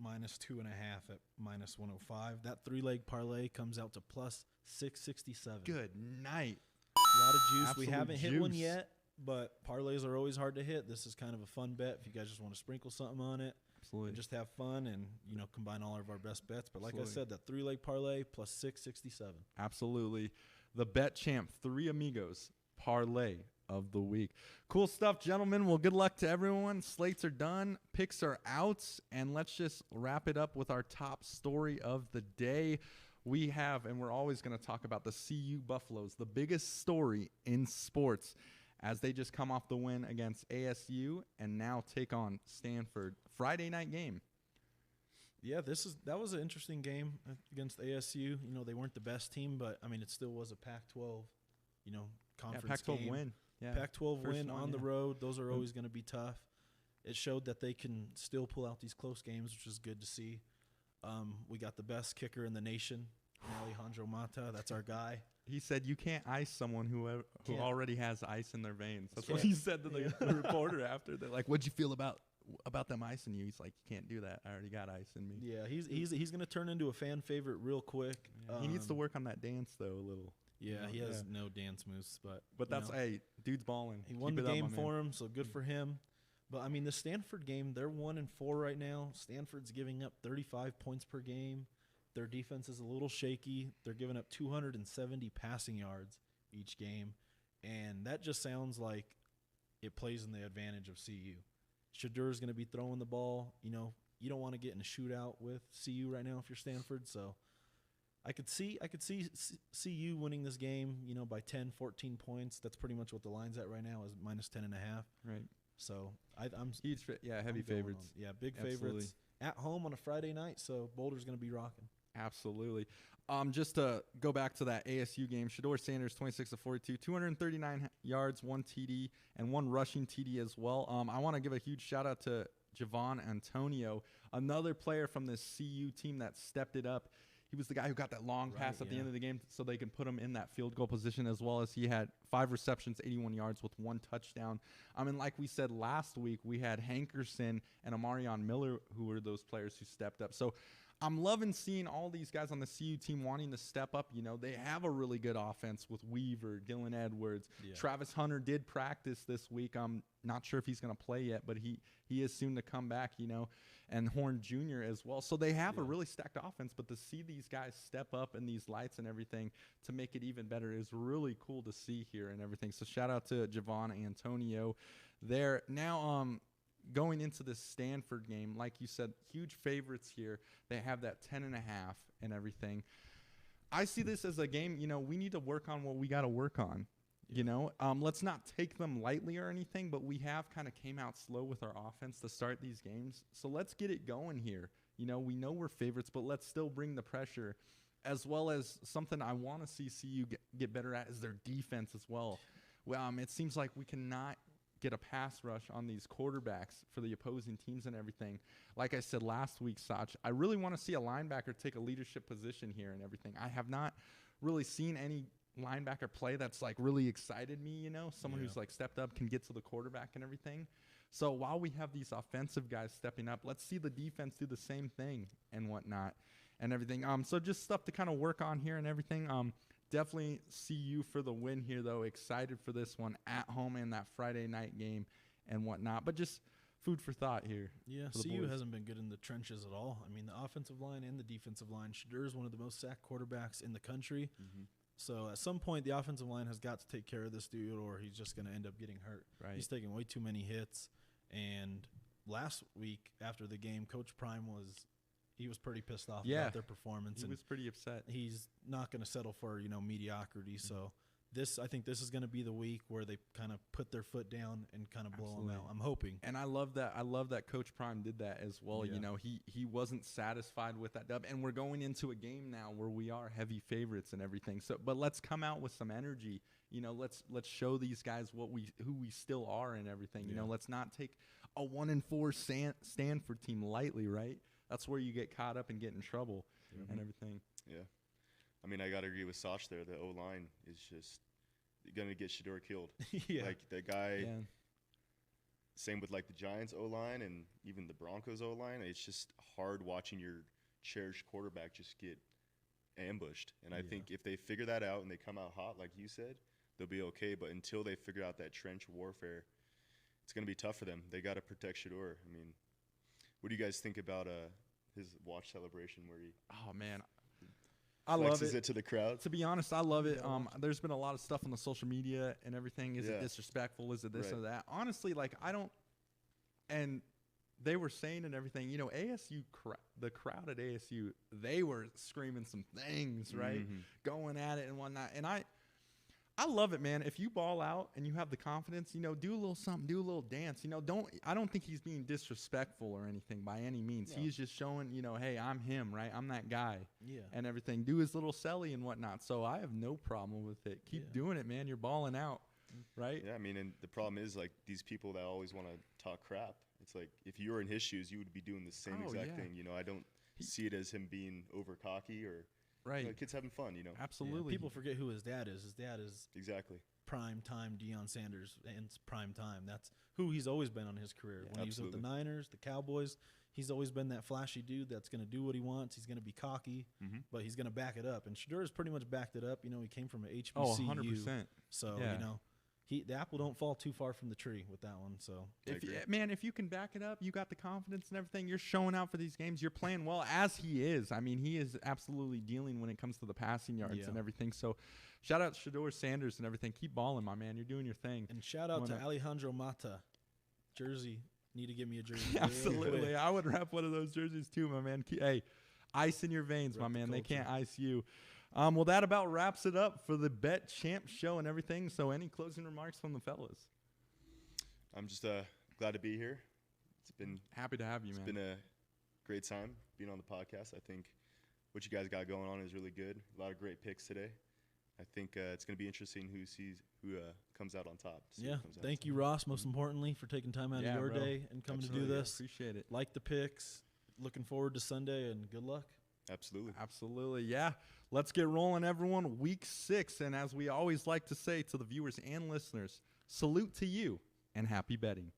minus 2.5 at minus 105. That 3-leg parlay comes out to plus 667. good night. A lot of juice. Absolute We haven't hit one juice. yet, but parlays are always hard to hit. This is kind of a fun bet if you guys just want to sprinkle something on it. Absolutely. And just have fun and, combine all of our best bets. But like Absolutely. I said, that 3-leg parlay plus 667. Absolutely. The Bet Champ 3 Amigos parlay of the week. Cool stuff, gentlemen. Well, good luck to everyone. Slates are done. Picks are out. And let's just wrap it up with our top story of the day. We have, and we're always going to talk about the CU Buffaloes, the biggest story in sports, as they just come off the win against ASU and now take on Stanford. Friday night game. Yeah, that was an interesting game against ASU. They weren't the best team, but it still was a Pac-12, conference Pac-12 game. win. Yeah. Pac-12 First win one, on the yeah. road. Those are always going to be tough. It showed that they can still pull out these close games, which is good to see. We got the best kicker in the nation. Alejandro Mata, that's our guy. He said you can't ice someone who already has ice in their veins. That's what Yeah. he said to the reporter after. They're like, "What'd you feel about them icing you?" He's like, "You can't do that. I already got ice in me." Yeah, he's gonna turn into a fan favorite real quick. He needs to work on that dance though a little. Yeah, he has no dance moves, but that's dude's balling. He won the game for him, so good for him. But I mean, the Stanford game, they're 1-4 right now. Stanford's giving up 35 points per game. Their defense is a little shaky. They're giving up 270 passing yards each game, and that just sounds like it plays in the advantage of CU. Shadur's going to be throwing the ball. You know, you don't want to get in a shootout with CU right now if you're Stanford. So I could see CU winning this game, you know, by 10, 14 points. That's pretty much what the line's at right now, is minus 10.5. Right. So I'm huge, heavy favorites. Big favorites at home on a Friday night. So Boulder's going to be rocking. Absolutely. Just to go back to that ASU game, Shador Sanders, 26 of 42, 239 yards, 1 TD, and 1 rushing TD as well. I want to give a huge shout out to Javon Antonio, another player from this CU team that stepped it up. He was the guy who got that long pass at the end of the game so they can put him in that field goal position, as well as he had 5 receptions, 81 yards with 1 touchdown. I mean, like we said last week, we had Hankerson and Amarion Miller who were those players who stepped up. So I'm loving seeing all these guys on the CU team wanting to step up. You know, they have a really good offense with Weaver, Dylan Edwards. Yeah. Travis Hunter did practice this week. I'm not sure if he's going to play yet, but he is soon to come back, you know, and Horn Jr. as well. So they have a really stacked offense, but to see these guys step up in these lights and everything to make it even better is really cool to see here and everything. So shout out to Javon Antonio there. Now, going into this Stanford game, like you said, huge favorites here. They have that 10.5 and everything. I see this as a game, you know, we need to work on what we got to work on. You know, let's not take them lightly or anything, but we have kind of came out slow with our offense to start these games. So let's get it going here. You know, we know we're favorites, but let's still bring the pressure, as well as something I want to see CU get better at is their defense as well. Well, it seems like we cannot get a pass rush on these quarterbacks for the opposing teams and everything. Like I said last week, Sace, I really want to see a linebacker take a leadership position here and everything. I have not really seen any linebacker play that's like really excited me, you know, someone who's like stepped up, can get to the quarterback and everything. So while we have these offensive guys stepping up, let's see the defense do the same thing and whatnot and everything. So just stuff to kind of work on here and everything. Definitely CU for the win here, though. Excited for this one at home and that Friday night game and whatnot. But just food for thought here. Yeah, CU hasn't been good in the trenches at all. I mean, the offensive line and the defensive line. Shadur is one of the most sacked quarterbacks in the country. Mm-hmm. So at some point, the offensive line has got to take care of this dude, or he's just going to end up getting hurt. Right. He's taking way too many hits. And last week after the game, Coach Prime was pretty pissed off about their performance. He was pretty upset. He's not going to settle for, you know, mediocrity. Mm-hmm. So I think this is going to be the week where they kind of put their foot down and kind of blow them out. I'm hoping. And I love that. I love that Coach Prime did that as well. Yeah. You know, he wasn't satisfied with that dub. And we're going into a game now where we are heavy favorites and everything. So, but let's come out with some energy. You know, let's show these guys who we still are and everything. You know, let's not take a 1-4 Stanford team lightly, right? That's where you get caught up and get in trouble and everything. Yeah. I mean, I got to agree with Sace there. The O-line is just going to get Shador killed. Like, the guy, same with, like, the Giants O-line and even the Broncos O-line. It's just hard watching your cherished quarterback just get ambushed. And I think if they figure that out and they come out hot, like you said, they'll be okay. But until they figure out that trench warfare, it's going to be tough for them. They got to protect Shador. I mean, what do you guys think about his watch celebration where he I love it to the crowd? To be honest, I love it. There's been a lot of stuff on the social media and everything. Is it disrespectful? Is it this or that? Honestly, like, I don't – and they were saying and everything, you know, the crowd at ASU, they were screaming some things, right? Mm-hmm. Going at it and whatnot. And I love it, man. If you ball out and you have the confidence, you know, do a little something, do a little dance. You know, I don't think he's being disrespectful or anything by any means. No. He's just showing, you know, hey, I'm him, right? I'm that guy. Yeah. And everything. Do his little celly and whatnot. So I have no problem with it. Keep doing it, man. You're balling out, right? Yeah, I mean, and the problem is, like, these people that always want to talk crap. It's like, if you were in his shoes, you would be doing the same exact thing. You know, I don't see it as him being over cocky or Right. Kids having fun, you know. Absolutely. People forget who his dad is. His dad is Exactly. prime time Deion Sanders, and it's prime time. That's who he's always been on his career. When he was with the Niners, the Cowboys, he's always been that flashy dude that's going to do what he wants. He's going to be cocky, but he's going to back it up. And Shadur's pretty much backed it up. You know, he came from an HBCU. Oh, 100%. So, Yeah. you know, the apple don't fall too far from the tree with that one. So, If you can back it up, you got the confidence and everything. You're showing out for these games. You're playing well, as he is. I mean, he is absolutely dealing when it comes to the passing yards and everything. So, shout out Shadur Sanders and everything. Keep balling, my man. You're doing your thing. And shout out to Alejandro Mata. Jersey. Need to give me a jersey. Absolutely. I would wrap one of those jerseys too, my man. Hey, ice in your veins, my man. They can't ice you. Well, that about wraps it up for the Bet Champ show and everything. So any closing remarks from the fellas? I'm just glad to be here. It's been happy to have you, man. It's been a great time being on the podcast. I think what you guys got going on is really good. A lot of great picks today. I think it's going to be interesting who comes out on top. Yeah, thank you, Ross, most importantly, for taking time out of your day and coming to do this. Appreciate it. Like the picks. Looking forward to Sunday, and good luck. Absolutely, yeah. Let's get rolling, everyone. Week 6, and as we always like to say to the viewers and listeners, salute to you and happy betting.